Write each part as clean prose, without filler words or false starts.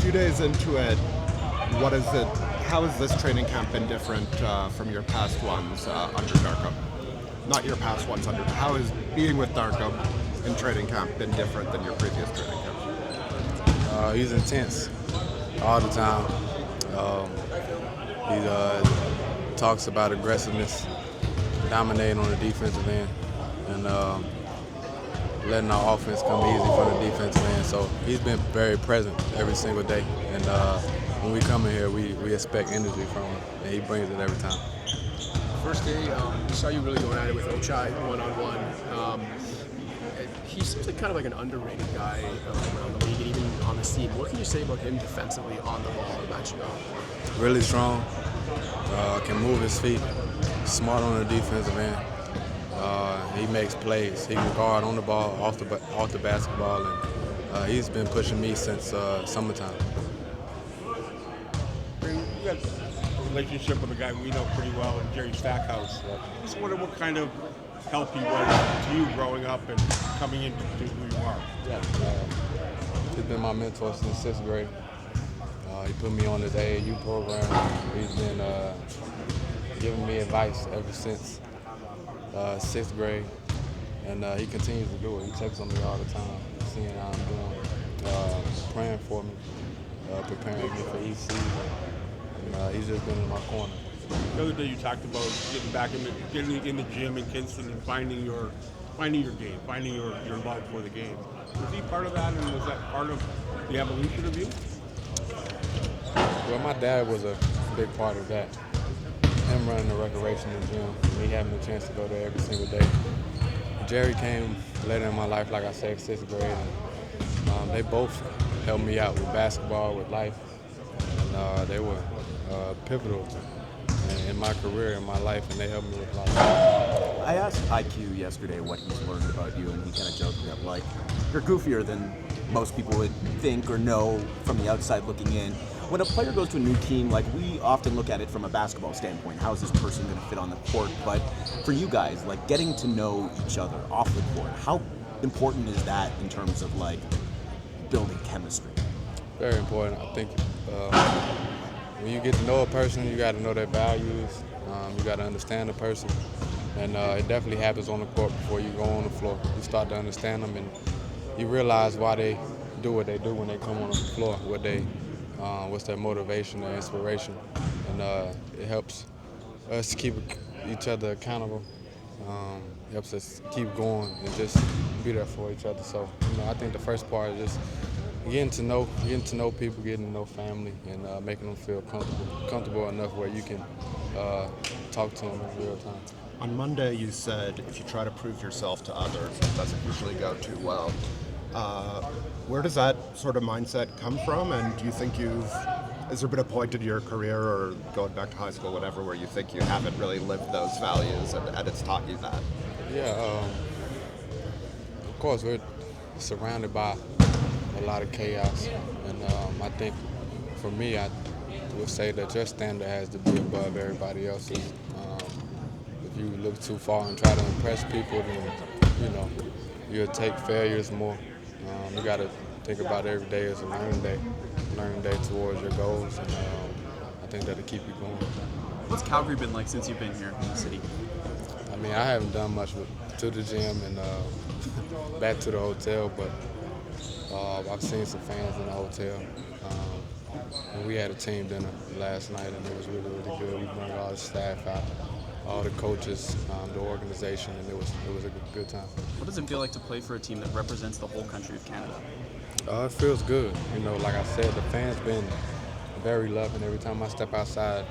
few days into it, what is it? How has this training camp been different from your past ones under Darko? Not your past ones under. How has being with Darko in training camp been different than your previous training camp? He's intense all the time. He talks about aggressiveness, dominating on the defensive end, and letting our offense come easy from the defensive end. So he's been very present every single day. And when we come in here, we expect energy from him, and he brings it every time. First day, we saw you really going at it with Ochai one-on-one. He seems like kind of like an underrated guy around the league and even on this team. What can you say about him defensively on the ball and matching up? Really strong, can move his feet, smart on the defensive end. He makes plays. He can guard on the ball, off the basketball, and he's been pushing me since summertime. You got a relationship with a guy we know pretty well, Jerry Stackhouse. I just wonder what kind of help he was to you growing up and coming into who you are. He's been my mentor since 6th grade. He put me on his AAU program. He's been giving me advice ever since 6th grade, and he continues to do it. He checks on me all the time, seeing how I'm doing, praying for me, preparing me for each season. And he's just been in my corner. The other day you talked about getting in the gym in Kinston and finding your game, finding your love for the game. Was he part of that, and was that part of the evolution of you? Well, my dad was a big part of that. Him running the recreational gym, me having the chance to go there every single day. Jerry came later in my life, like I said, 6th grade, and they both helped me out with basketball, with life, and they were pivotal in my career, in my life, and they helped me with life. I asked IQ yesterday what he's learned about you, and he kind of joked me up, like, you're goofier than most people would think or know from the outside looking in. When a player goes to a new team, like, we often look at it from a basketball standpoint, how is this person going to fit on the court? But for you guys, like, getting to know each other off the court, how important is that in terms of, like, building chemistry? Very important. I think when you get to know a person, you got to know their values. You got to understand the person. And it definitely happens on the court before you go on the floor. You start to understand them, and you realize why they do what they do when they come on the floor, what's their motivation, their inspiration. And it helps us keep each other accountable. Helps us keep going and just be there for each other. So, I think the first part is just getting to know people, getting to know family, and making them feel comfortable enough where you can talk to them in real time. On Monday, you said if you try to prove yourself to others, it doesn't usually go too well. Where does that sort of mindset come from? And do you think has there been a point in your career or going back to high school, whatever, where you think you haven't really lived those values and it's taught you that? Yeah, of course, we're surrounded by a lot of chaos. And I think for me, I would say that your standard has to be above everybody else's. If you look too far and try to impress people, then, you'll take failures more. You got to think about every day as a learning day towards your goals, and I think that'll keep you going. What's Calgary been like since you've been here in the city? I mean, I haven't done much to the gym and back to the hotel, but I've seen some fans in the hotel. And we had a team dinner last night, and it was really, really good. We brought all the staff out, all the coaches, the organization, and it was a good time. What does it feel like to play for a team that represents the whole country of Canada? It feels good. Like I said, the fans been very loving. Every time I step outside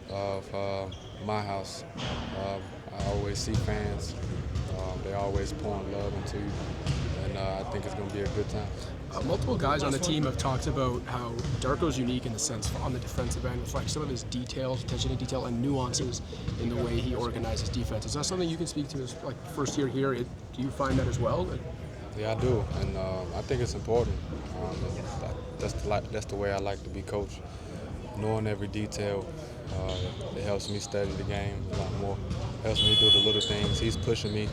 of my house, I always see fans. They always pouring love into you, and I think it's going to be a good time. Multiple guys on the team have talked about how Darko's unique in the sense on the defensive end, with like some of his details, attention to detail, and nuances in the way he organizes defense. Is that something you can speak to as like first year here? Do you find that as well? Yeah, I do, and I think it's important. That's the way I like to be coached. Knowing every detail, it helps me study the game a lot more. Helps me do the little things. He's pushing me,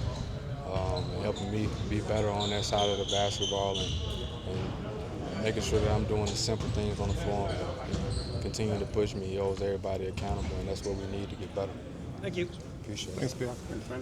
helping me be better on that side of the basketball, and making sure that I'm doing the simple things on the floor and continuing to push me. He holds everybody accountable, and that's what we need to get better. Thank you. Appreciate it. Thanks, Pierre.